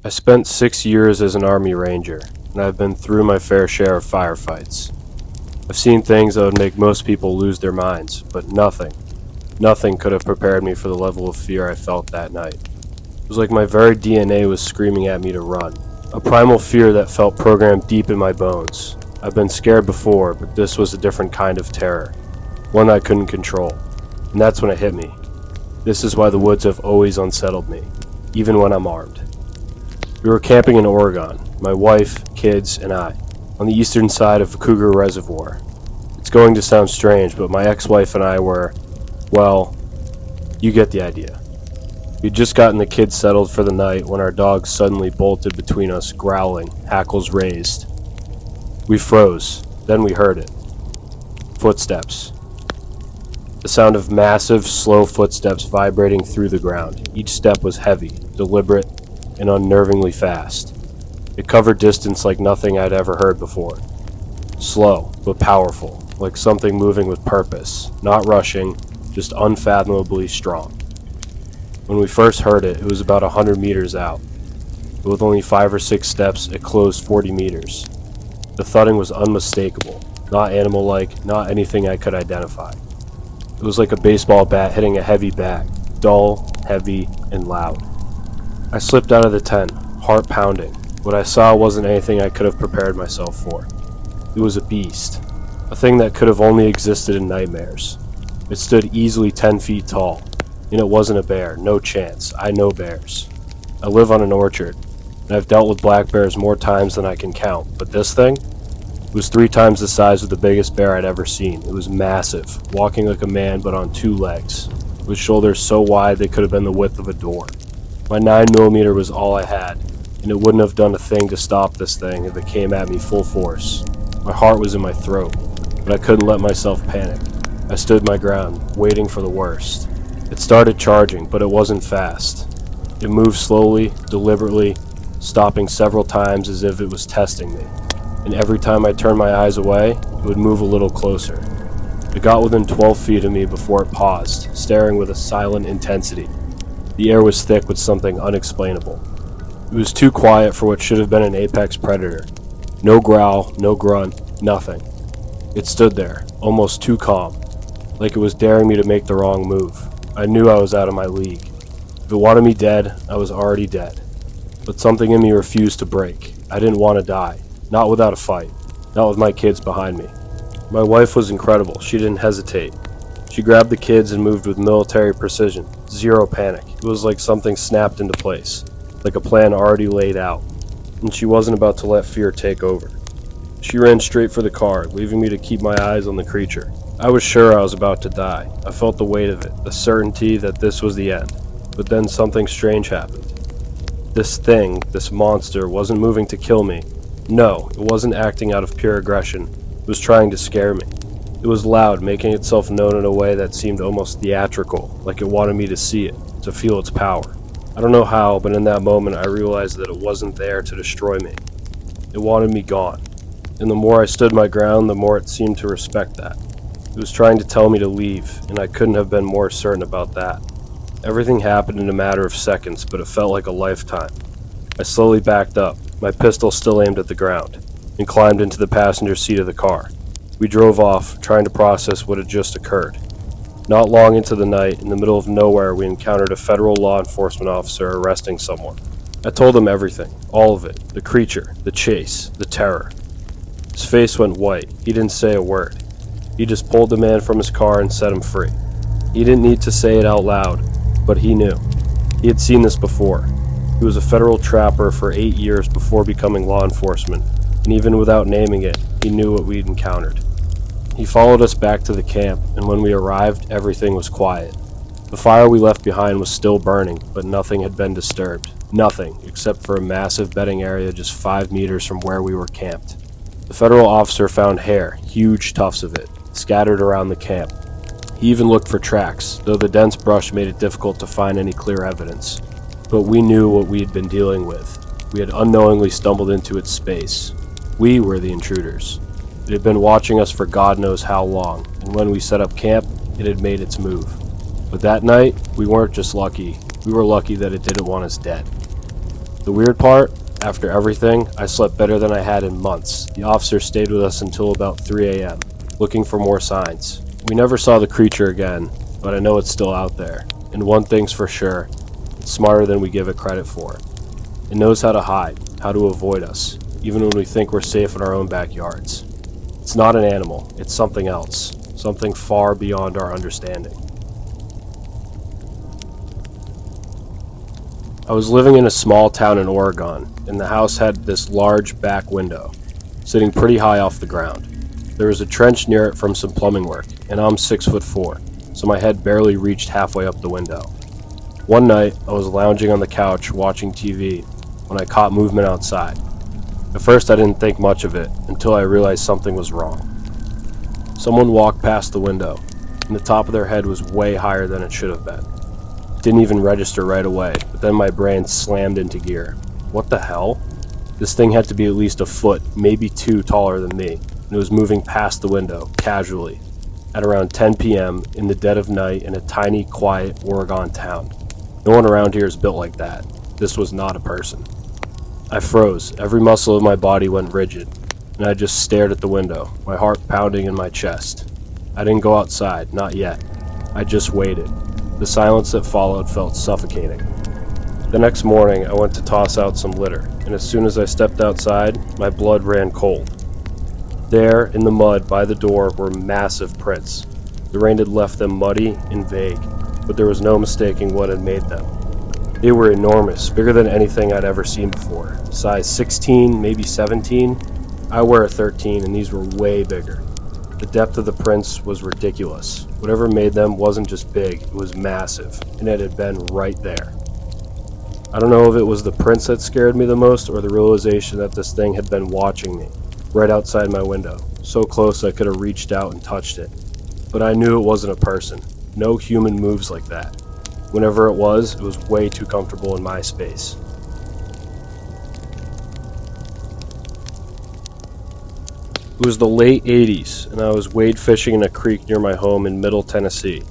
I spent 6 years as an Army Ranger, and I've been through my fair share of firefights. I've seen things that would make most people lose their minds, but nothing could have prepared me for the level of fear I felt that night. It was like my very DNA was screaming at me to run. A primal fear that felt programmed deep in my bones. I've been scared before, but this was a different kind of terror, one I couldn't control. And that's when it hit me. This is why the woods have always unsettled me, even when I'm armed. We were camping in Oregon, my wife, kids, and I, on the eastern side of Cougar Reservoir. It's going to sound strange, but my ex-wife and I were, well, you get the idea. We'd just gotten the kids settled for the night when our dog suddenly bolted between us, growling, hackles raised. We froze, then we heard it. Footsteps. The sound of massive, slow footsteps vibrating through the ground. Each step was heavy, deliberate, and unnervingly fast. It covered distance like nothing I'd ever heard before. Slow, but powerful, like something moving with purpose, not rushing, just unfathomably strong. When we first heard it, it was about 100 meters out. But with only 5 or 6 steps, it closed 40 meters. The thudding was unmistakable, not animal-like, not anything I could identify. It was like a baseball bat hitting a heavy bag, dull, heavy, and loud. I slipped out of the tent, heart pounding. What I saw wasn't anything I could have prepared myself for. It was a beast, a thing that could have only existed in nightmares. It stood easily 10 feet tall, and it wasn't a bear, no chance. I know bears. I live on an orchard, and I've dealt with black bears more times than I can count, but this thing? It was 3 times the size of the biggest bear I'd ever seen. It was massive, walking like a man but on 2 legs, with shoulders so wide they could have been the width of a door. My 9mm was all I had, and it wouldn't have done a thing to stop this thing if it came at me full force. My heart was in my throat, but I couldn't let myself panic. I stood my ground, waiting for the worst. It started charging, but it wasn't fast. It moved slowly, deliberately, stopping several times as if it was testing me. And every time I turned my eyes away, it would move a little closer. It got within 12 feet of me before it paused, staring with a silent intensity. The air was thick with something unexplainable. It was too quiet for what should have been an apex predator. No growl, no grunt, nothing. It stood there, almost too calm, like it was daring me to make the wrong move. I knew I was out of my league. If it wanted me dead, I was already dead. But something in me refused to break. I didn't want to die, not without a fight, not with my kids behind me. My wife was incredible. She didn't hesitate. She grabbed the kids and moved with military precision. Zero panic. It was like something snapped into place, like a plan already laid out, and she wasn't about to let fear take over. She ran straight for the car, leaving me to keep my eyes on the creature. I was sure I was about to die. I felt the weight of it, the certainty that this was the end. But then something strange happened. This thing, this monster, wasn't moving to kill me. No, it wasn't acting out of pure aggression. It was trying to scare me. It was loud, making itself known in a way that seemed almost theatrical, like it wanted me to see it, to feel its power. I don't know how, but in that moment I realized that it wasn't there to destroy me. It wanted me gone. And the more I stood my ground, the more it seemed to respect that. It was trying to tell me to leave, and I couldn't have been more certain about that. Everything happened in a matter of seconds, but it felt like a lifetime. I slowly backed up, my pistol still aimed at the ground, and climbed into the passenger seat of the car. We drove off, trying to process what had just occurred. Not long into the night, in the middle of nowhere, we encountered a federal law enforcement officer arresting someone. I told him everything, all of it, the creature, the chase, the terror. His face went white. He didn't say a word. He just pulled the man from his car and set him free. He didn't need to say it out loud, but he knew. He had seen this before. He was a federal trapper for 8 years before becoming law enforcement, and even without naming it, he knew what we'd encountered. He followed us back to the camp, and when we arrived, everything was quiet. The fire we left behind was still burning, but nothing had been disturbed. Nothing, except for a massive bedding area just 5 meters from where we were camped. The federal officer found hair, huge tufts of it, scattered around the camp. He even looked for tracks, though the dense brush made it difficult to find any clear evidence. But we knew what we had been dealing with. We had unknowingly stumbled into its space. We were the intruders. It had been watching us for God knows how long, and when we set up camp, it had made its move. But that night, we weren't just lucky. We were lucky that it didn't want us dead. The weird part, after everything, I slept better than I had in months. The officer stayed with us until about 3 a.m., looking for more signs. We never saw the creature again, but I know it's still out there. And one thing's for sure, it's smarter than we give it credit for. It knows how to hide, how to avoid us, even when we think we're safe in our own backyards. It's not an animal, it's something else, something far beyond our understanding. I was living in a small town in Oregon, and the house had this large back window, sitting pretty high off the ground. There was a trench near it from some plumbing work, and I'm 6'4", so my head barely reached halfway up the window. One night, I was lounging on the couch watching TV when I caught movement outside. At first I didn't think much of it, until I realized something was wrong. Someone walked past the window, and the top of their head was way higher than it should have been. Didn't even register right away, but then my brain slammed into gear. What the hell? This thing had to be at least a foot, maybe 2 taller than me, and it was moving past the window, casually, at around 10 p.m. in the dead of night in a tiny, quiet Oregon town. No one around here is built like that. This was not a person. I froze. Every muscle of my body went rigid, and I just stared at the window, my heart pounding in my chest. I didn't go outside, not yet. I just waited. The silence that followed felt suffocating. The next morning, I went to toss out some litter, and as soon as I stepped outside, my blood ran cold. There, in the mud by the door, were massive prints. The rain had left them muddy and vague, but there was no mistaking what had made them. They were enormous, bigger than anything I'd ever seen before. Size 16, maybe 17. I wear a 13, and these were way bigger. The depth of the prints was ridiculous. Whatever made them wasn't just big, it was massive, and it had been right there. I don't know if it was the prints that scared me the most or the realization that this thing had been watching me, right outside my window, so close I could have reached out and touched it. But I knew it wasn't a person. No human moves like that. Whenever it was way too comfortable in my space. It was the late 80s, and I was wade fishing in a creek near my home in Middle Tennessee.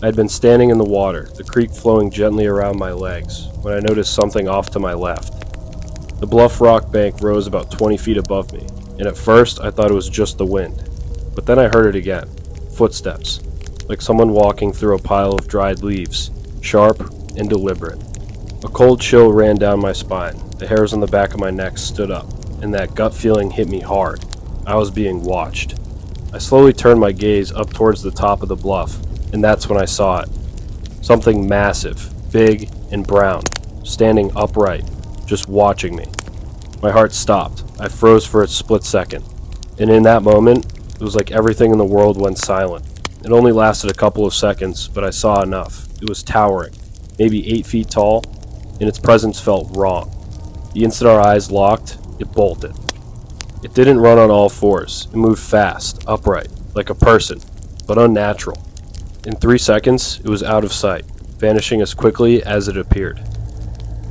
I had been standing in the water, the creek flowing gently around my legs, when I noticed something off to my left. The bluff rock bank rose about 20 feet above me, and at first I thought it was just the wind. But then I heard it again. Footsteps, like someone walking through a pile of dried leaves, sharp and deliberate. A cold chill ran down my spine, the hairs on the back of my neck stood up, and that gut feeling hit me hard. I was being watched. I slowly turned my gaze up towards the top of the bluff, and that's when I saw it. Something massive, big and brown, standing upright, just watching me. My heart stopped. I froze for a split second, and in that moment, it was like everything in the world went silent. It only lasted a couple of seconds, but I saw enough. It was towering, maybe 8 feet tall, and its presence felt wrong. The instant our eyes locked, it bolted. It didn't run on all fours. It moved fast, upright, like a person, but unnatural. In 3 seconds, it was out of sight, vanishing as quickly as it appeared.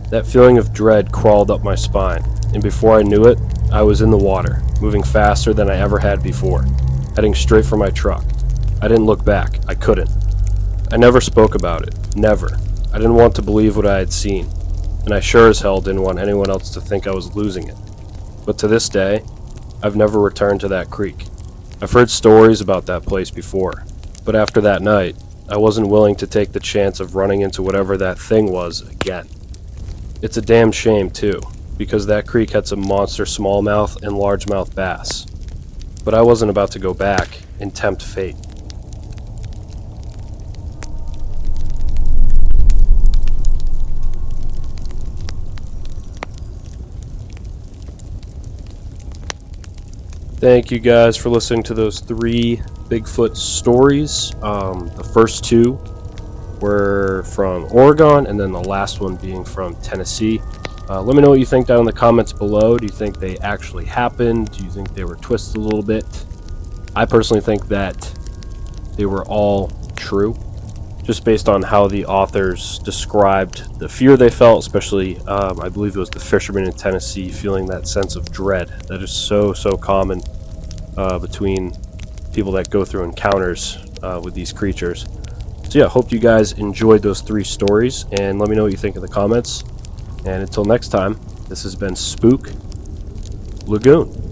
That feeling of dread crawled up my spine, and before I knew it, I was in the water, moving faster than I ever had before, heading straight for my truck. I didn't look back. I couldn't. I never spoke about it. Never. I didn't want to believe what I had seen, and I sure as hell didn't want anyone else to think I was losing it. But to this day, I've never returned to that creek. I've heard stories about that place before, but after that night, I wasn't willing to take the chance of running into whatever that thing was again. It's a damn shame, too, because that creek had some monster smallmouth and largemouth bass. But I wasn't about to go back and tempt fate. Thank you guys for listening to those 3 Bigfoot stories. The first 2 were from Oregon, and then the last one being from Tennessee. Let me know what you think down in the comments below. Do you think they actually happened? Do you think they were twisted a little bit? I personally think that they were all true, just based on how the authors described the fear they felt, especially, I believe it was the fishermen in Tennessee feeling that sense of dread that is so common between people that go through encounters with these creatures. So yeah, hope you guys enjoyed those 3 stories, and let me know what you think in the comments. And until next time, this has been Spook Lagoon.